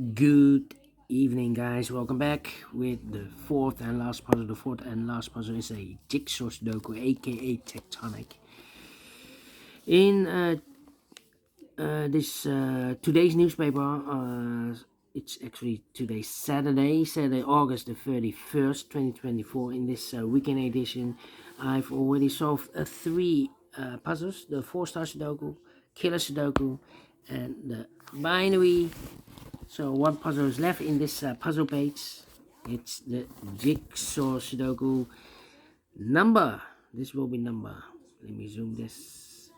Good evening, guys. Welcome back with the fourth and last puzzle. The fourth and last puzzle is a Jigsaw Sudoku, aka Tectonic. In this today's newspaper, it's actually today's Saturday, August the 31st, 2024. In this weekend edition, I've already solved three puzzles: the 4-star Sudoku, Killer Sudoku, and the binary. So one puzzle is left in this puzzle page. It's the Jigsaw Sudoku number. This will be number. Let me zoom this.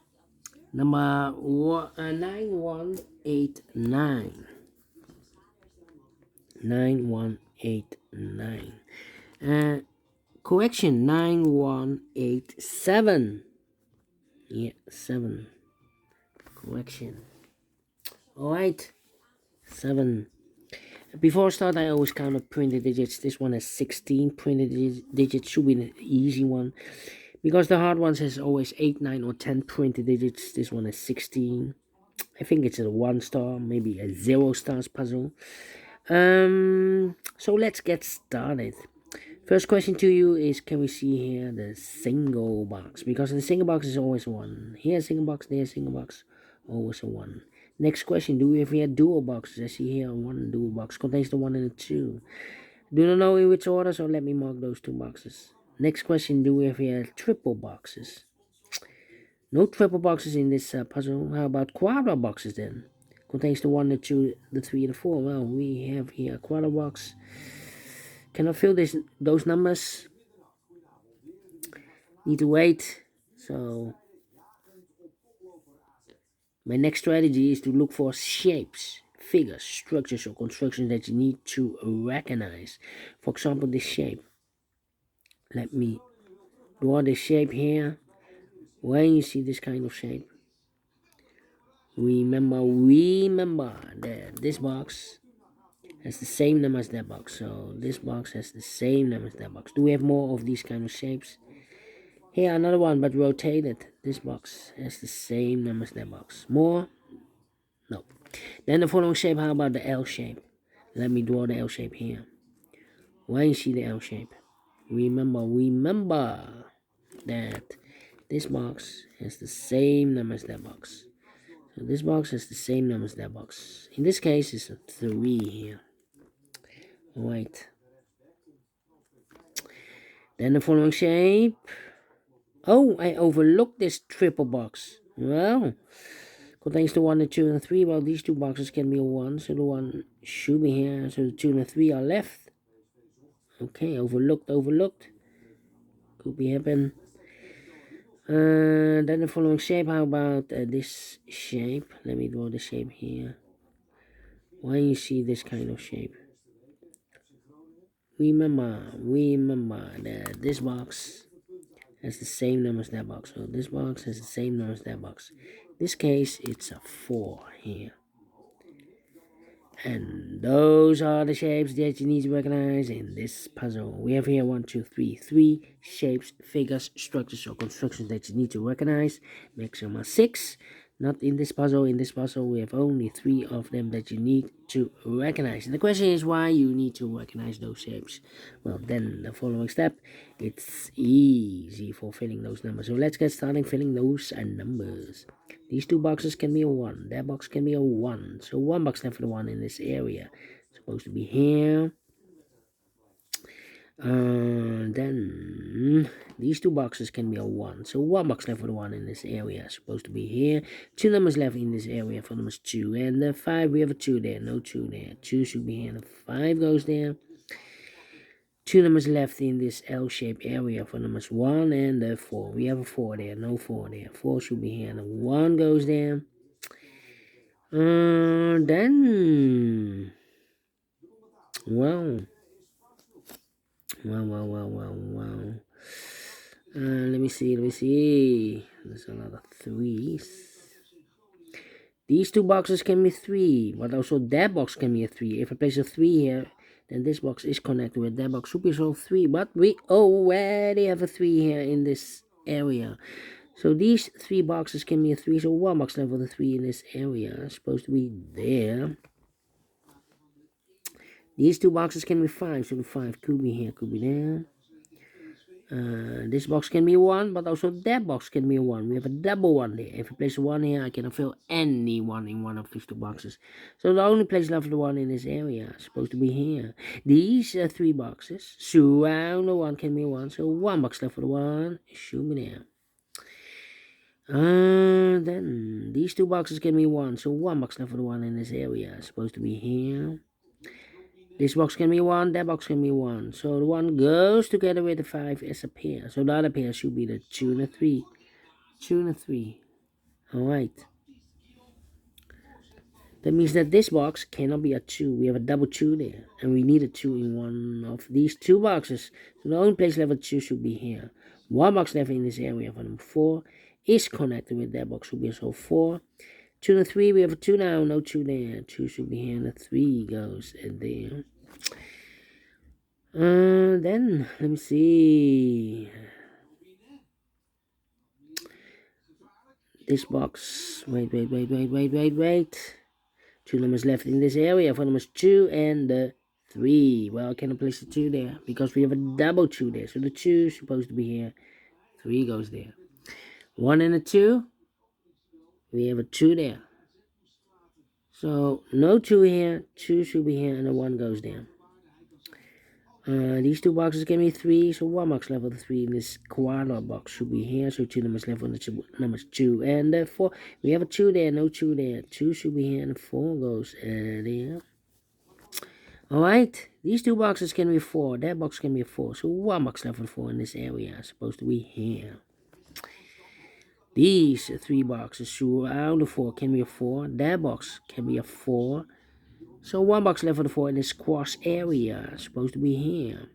Number 9189. 9189. Correction 9187. Yeah, 7. Correction. Alright. 7. Before I start, I always count up printed digits. This one has 16 printed digits. Should be an easy one. Because the hard ones has always 8, 9, or 10 printed digits. This one has 16. I think it's a 1-star, maybe a 0-stars puzzle. So let's get started. First question to you is, can we see here the single box? Because the single box is always 1. Here a single box, there a single box, always a 1. Next question, do we have here dual boxes? I see here 1 dual box, contains the 1 and the 2. Do not know in which order, so let me mark those 2 boxes. Next question, do we have here triple boxes? No triple boxes in this puzzle. How about quadra boxes then? Contains the 1, the 2, the 3, and the 4. Well, we have here a quadra box. Cannot fill those numbers. Need to wait. So my next strategy is to look for shapes, figures, structures, or constructions that you need to recognize. For example, this shape. Let me draw this shape here. When you see this kind of shape, remember that this box has the same number as that box. So this box has the same number as that box. Do we have more of these kind of shapes? Here another one, but rotated. This box has the same number as that box. More? No. Then the following shape, how about the L shape? Let me draw the L shape here. When you see the L shape, remember that this box has the same number as that box. So this box has the same number as that box. In this case, it's a 3 here. Alright. Then the following shape. Oh, I overlooked this triple box. Well, contains the 1, the 2, and the 3. Well, these 2 boxes can be a 1, so the 1 should be here. So the 2 and the 3 are left. Okay, overlooked. Could be happen. Then the following shape. How about this shape? Let me draw the shape here. When you see this kind of shape, remember that this box has the same number as that box. So this box has the same number as that box. In this case, it's a 4 here. And those are the shapes that you need to recognize in this puzzle. We have here 1, 2, 3, 3 shapes, figures, structures, or constructions that you need to recognize. Maximum 6. Not in this puzzle. In this puzzle, we have only 3 of them that you need to recognize. And the question is why you need to recognize those shapes. Well, then the following step, it's easy for filling those numbers. So let's get started filling those numbers. These 2 boxes can be a 1. That box can be a 1. So 1 box left for the 1 in this area. It's supposed to be here. Then these 2 boxes can be a 1. So 1 box left for the 1 in this area. It's supposed to be here. 2 numbers left in this area for numbers 2. And the 5, we have a 2 there. No 2 there. 2 should be here. The 5 goes there. 2 numbers left in this L-shaped area for numbers 1 and the 4. We have a 4 there. No 4 there. 4 should be here. The 1 goes there. Then... Well. Let me see. There's a lot of 3s. These 2 boxes can be 3, but also that box can be a 3. If I place a 3 here, then this box is connected with that box. Should be also 3, but we already have a 3 here in this area. So these 3 boxes can be a 3. So 1 box left for the 3 in this area. It's supposed to be there. These two boxes can be 5, so the 5 could be here, could be there. This box can be 1, but also that box can be a 1. We have a double 1 there. If I place a 1 here, I cannot fill any 1 in one of these two boxes. So the only place left for the 1 in this area is supposed to be here. These are 3 boxes. Surround the 1 can be a 1. So 1 box left for the 1. Should be there. Then these 2 boxes can be 1. So 1 box left for the 1 in this area is supposed to be here. This box can be 1, that box can be 1. So the 1 goes together with the 5 as a pair. So the other pair should be the 2 and the 3. 2 and a 3. Alright. That means that this box cannot be a 2. We have a double 2 there. And we need a 2 in one of these 2 boxes. So the only place left for 2 should be here. 1 box left in this area for number 4 is connected with that box. Should be also 4. 2 and 3. We have a 2 now. No 2 there. 2 should be here. And the 3 goes in there. Then let me see. This box. Wait. 2 numbers left in this area for numbers 2 and the 3. Well, I cannot place the 2 there because we have a double 2 there. So the 2 is supposed to be here. 3 goes there. 1 and a 2. We have a 2 there. So no 2 here. 2 should be here and the 1 goes there. These 2 boxes can be 3, so 1 box left for the 3 in this corner box should be here. So 2 numbers left on the numbers 2 and 4. We have a 2 there, no 2 there. 2 should be here and 4 goes there. Alright, these 2 boxes can be 4. That box can be a 4. So 1 box left for the 4 in this area is supposed to be here. These 3 boxes surround the 4 can be a 4. That box can be a 4. So 1 box left for the 4 in this cross area is supposed to be here.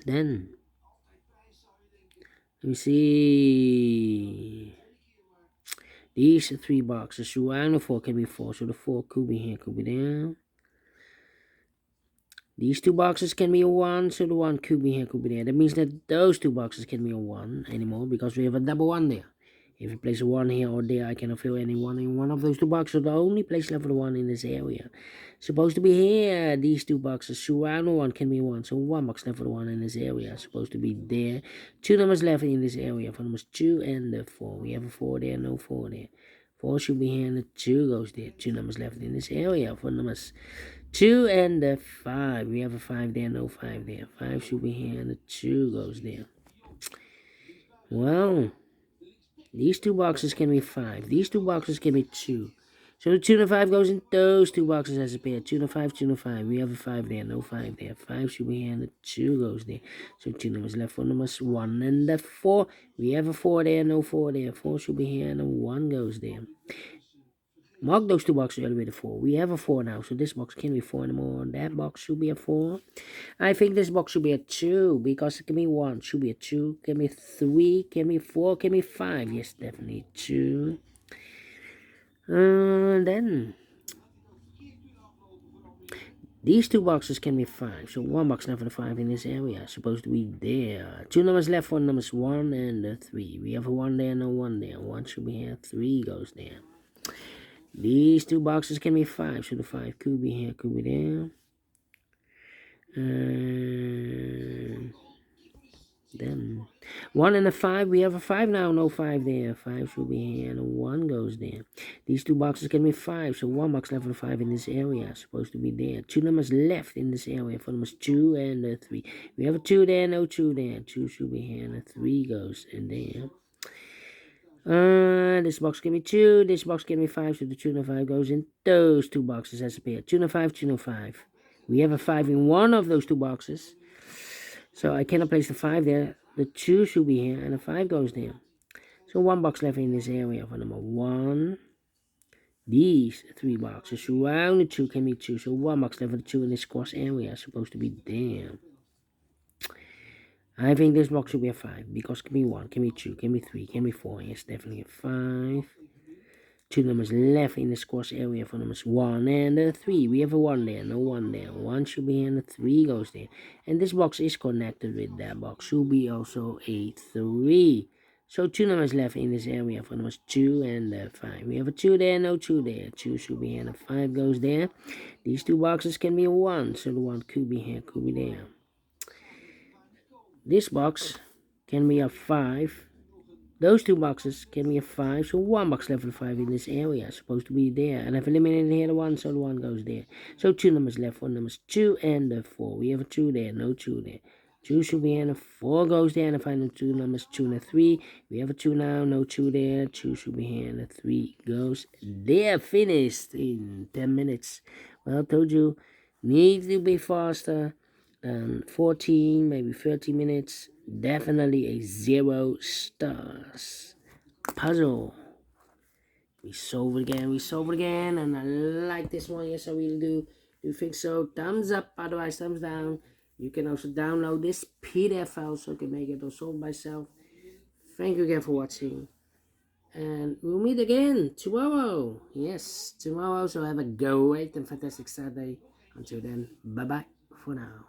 Then let me see. These 3 boxes surround the 4 can be 4. So the 4 could be here, could be there. These 2 boxes can be a 1, so the 1 could be here, could be there. That means that those 2 boxes can be a 1 anymore because we have a double 1 there. If you place a 1 here or there, I cannot fill any 1 in one of those 2 boxes. So the only place left for the 1 in this area supposed to be here. These 2 boxes surround the 1 can be 1. So 1 box left for the 1 in this area supposed to be there. 2 numbers left in this area for numbers 2 and the 4. We have a 4 there, no 4 there. 4 should be here and the 2 goes there. 2 numbers left in this area for numbers 2 and the 5. We have a 5 there, no 5 there. 5 should be here and the 2 goes there. Well, these 2 boxes can be 5. These 2 boxes can be 2. So the 2 and the 5 goes in those 2 boxes as a pair. 2 and the 5, 2 and the 5. We have a 5 there, no 5 there. 5 should be here and the 2 goes there. So 2 numbers left for numbers 1 and the 4. We have a 4 there, no 4 there. 4 should be here and the 1 goes there. Mark those 2 boxes earlier with a 4. We have a 4 now, so this box can't be 4 anymore. That box should be a 4. I think this box should be a 2 because it can be 1. Should be a 2. Can be 3. Can be 4. Can be 5. Yes, definitely 2. Then these 2 boxes can be 5. So 1 box left for the 5 in this area. Supposed to be there. 2 numbers left for numbers 1 and 3. We have a 1 there, no 1 there. 1 should be here. 3 goes there. These 2 boxes can be 5, so the 5 could be here, could be there. Then 1 and a 5, we have a 5 now, no 5 there. 5 should be here, and a 1 goes there. These 2 boxes can be 5, so 1 box left for the 5 in this area, supposed to be there. 2 numbers left in this area for numbers 2 and 3. We have a 2 there, no 2 there. 2 should be here, and a 3 goes in there. This box can be 2, this box can be 5, so the 2 and the 5 goes in those 2 boxes as a pair. 2 and a 5, 2 and a 5. We have a 5 in one of those 2 boxes. So I cannot place the 5 there. The 2 should be here, and the 5 goes there. So 1 box left in this area for number 1. These 3 boxes surround the 2 can be 2, so 1 box left for the 2 in this cross area is supposed to be there. I think this box should be a 5 because can be 1, can be 2, can be 3, can be 4. Yes, definitely a 5. 2 numbers left in the cross area for numbers 1 and 3. We have a 1 there, no 1 there. 1 should be here and the 3 goes there. And this box is connected with that box. Should be also a 3. So 2 numbers left in this area for numbers 2 and 5. We have a 2 there, no 2 there. 2 should be here, and a 5 goes there. These two boxes can be a 1, so the 1 could be here, could be there. This box can be a 5. Those two boxes can be a 5, so 1 box left with 5 in this area, supposed to be there. And I've eliminated here the 1, so the 1 goes there. So 2 numbers left for numbers 2 and 4. We have a 2 there, no 2 there. 2 should be here, and a 4 goes there, and the final 2 numbers 2 and 3. We have a 2 now, no 2 there. 2 should be here, and a 3 goes there. Finished in 10 minutes. Well, I told you, need to be faster than 14, maybe 30 minutes. Definitely a 0 stars puzzle. We solve it again, and I like this one. Yes, I really do. Do you think so? Thumbs up, otherwise thumbs down. You can also download this PDF file so you can make it or solve myself. Thank you again for watching, and we'll meet again tomorrow. Yes, tomorrow. So have a great and fantastic Saturday. Until then, bye bye for now.